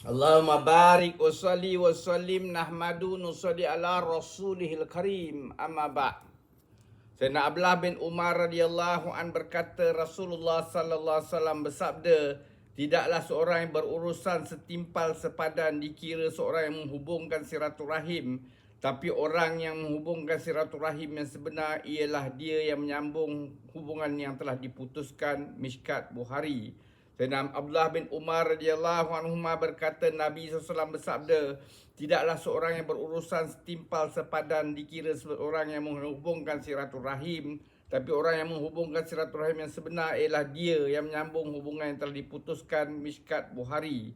Allahumma barik wa salli wa sallim nahmadu nusalli ala rasulihil karim amma ba'. Sayyidina Abdullah bin Umar radhiyallahu an berkata, Rasulullah sallallahu alaihi wasallam bersabda, tidaklah seorang yang berurusan setimpal sepadan dikira seorang yang menghubungkan silaturahim, tapi orang yang menghubungkan silaturahim yang sebenar ialah dia yang menyambung hubungan yang telah diputuskan. Mishkat Bukhari. Sayyidina Abdullah bin Umar radhiyallahu anhuma berkata, Nabi SAW bersabda, tidaklah seorang yang berurusan setimpal sepadan dikira seorang yang menghubungkan silaturahim, tapi orang yang menghubungkan silaturahim yang sebenar ialah dia yang menyambung hubungan yang telah diputuskan. Mishkat Bukhari.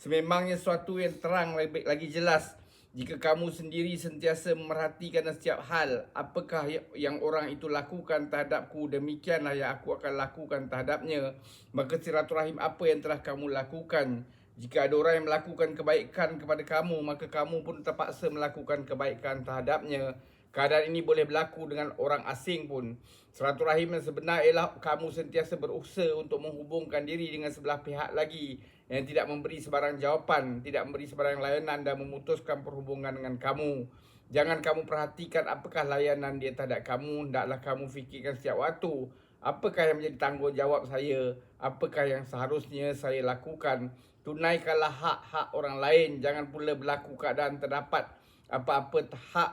Sememangnya sesuatu yang terang lagi jelas jika kamu sendiri sentiasa memerhatikan setiap hal, apakah yang orang itu lakukan terhadapku, demikianlah yang aku akan lakukan terhadapnya. Maka silaturahim apa yang telah kamu lakukan? Jika ada orang yang melakukan kebaikan kepada kamu, maka kamu pun terpaksa melakukan kebaikan terhadapnya. Keadaan ini boleh berlaku dengan orang asing pun. Silaturahim yang sebenar ialah kamu sentiasa berusaha untuk menghubungkan diri dengan sebelah pihak lagi yang tidak memberi sebarang jawapan, tidak memberi sebarang layanan dan memutuskan perhubungan dengan kamu. Jangan kamu perhatikan apakah layanan dia terhadap kamu, hendaklah kamu fikirkan setiap waktu, apakah yang menjadi tanggungjawab saya, apakah yang seharusnya saya lakukan. Tunaikanlah hak-hak orang lain, jangan pula berlaku keadaan terdapat apa-apa hak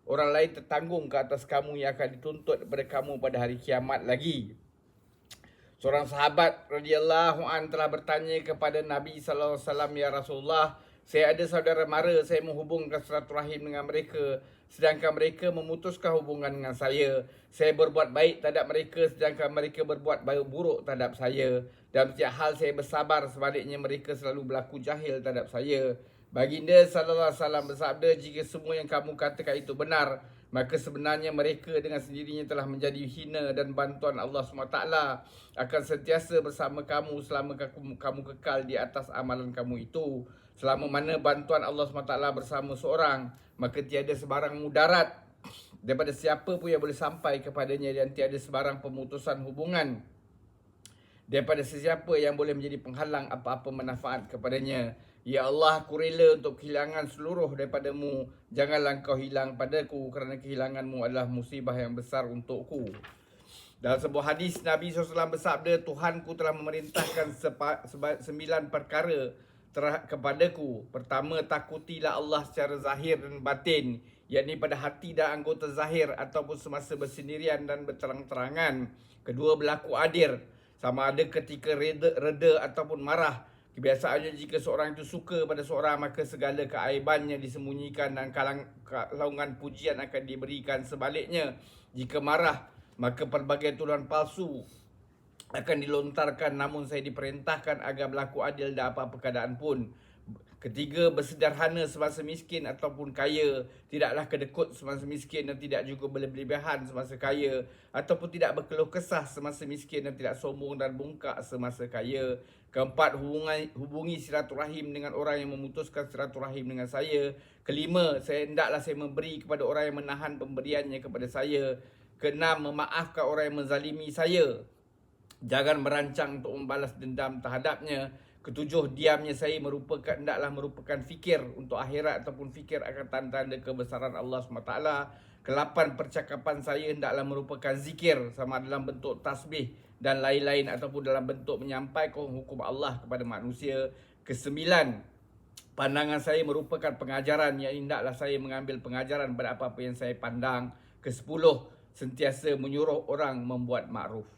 orang lain tertanggung ke atas kamu yang akan dituntut daripada kamu pada hari kiamat lagi. Seorang sahabat radhiyallahu an telah bertanya kepada Nabi sallallahu alaihi wasallam, ya Rasulullah, saya ada saudara mara, saya menghubungkan silaturahim dengan mereka sedangkan mereka memutuskan hubungan dengan saya. Saya berbuat baik terhadap mereka sedangkan mereka berbuat buruk terhadap saya. Dalam setiap hal saya bersabar, sebaliknya mereka selalu berlaku jahil terhadap saya. Baginda sallallahu alaihi wasallam bersabda, jika semua yang kamu katakan itu benar, maka sebenarnya mereka dengan sendirinya telah menjadi hina dan bantuan Allah SWT akan sentiasa bersama kamu selama kamu kekal di atas amalan kamu itu. Selama mana bantuan Allah SWT bersama seorang, maka tiada sebarang mudarat daripada siapa pun yang boleh sampai kepadanya, dan tiada sebarang pemutusan hubungan daripada sesiapa yang boleh menjadi penghalang apa-apa manfaat kepadanya. Ya Allah, aku rela untuk kehilangan seluruh daripadamu. Janganlah kau hilang padaku, kerana kehilanganmu adalah musibah yang besar untukku. Dalam sebuah hadis, Nabi SAW bersabda, Tuhanku telah memerintahkan 9 perkara kepadaku. Pertama, takutilah Allah secara zahir dan batin, yakni pada hati dan anggota zahir ataupun semasa bersendirian dan berterang-terangan. Kedua, berlaku adil, sama ada ketika reda ataupun marah. Kebiasaannya jika seorang itu suka pada seorang, maka segala keaibannya disembunyikan dan kalungan pujian akan diberikan. Sebaliknya, jika marah, maka pelbagai tuduhan palsu akan dilontarkan. Namun saya diperintahkan agar berlaku adil dalam apa-apa keadaan pun. Ketiga, bersederhana semasa miskin ataupun kaya. Tidaklah kedekut semasa miskin dan tidak juga berlebihan semasa kaya, ataupun tidak berkeluh kesah semasa miskin dan tidak sombong dan bongkak semasa kaya. Keempat, hubungi silaturahim dengan orang yang memutuskan silaturahim dengan saya. Kelima, hendaklah saya memberi kepada orang yang menahan pemberiannya kepada saya. Keenam, memaafkan orang yang menzalimi saya. Jangan merancang untuk membalas dendam terhadapnya. Ketujuh, diamnya saya hendaklah merupakan fikir untuk akhirat ataupun fikir akan tanda-tanda kebesaran Allah SWT. Kelapan, percakapan saya hendaklah merupakan zikir, sama dalam bentuk tasbih dan lain-lain ataupun dalam bentuk menyampaikan hukum Allah kepada manusia. Kesembilan, pandangan saya merupakan pengajaran, yang hendaklah saya mengambil pengajaran pada apa-apa yang saya pandang. Kesepuluh, sentiasa menyuruh orang membuat makruf.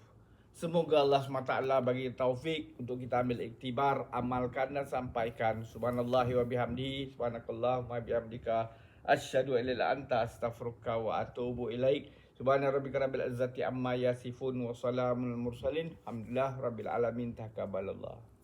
Semoga Allah SWT bagi taufik untuk kita ambil iktibar, amalkan dan sampaikan. Subhanallahi wa bihamdihi, subhanakallahumma wa bihamdika, asyhadu an la ilaha illa anta, astaghfiruka wa atubu ilaik. Subhana rabbika rabbil izzati amma yasifun wa salamun al mursalin. Alhamdulillah rabbil alamin. Taqabbalallah.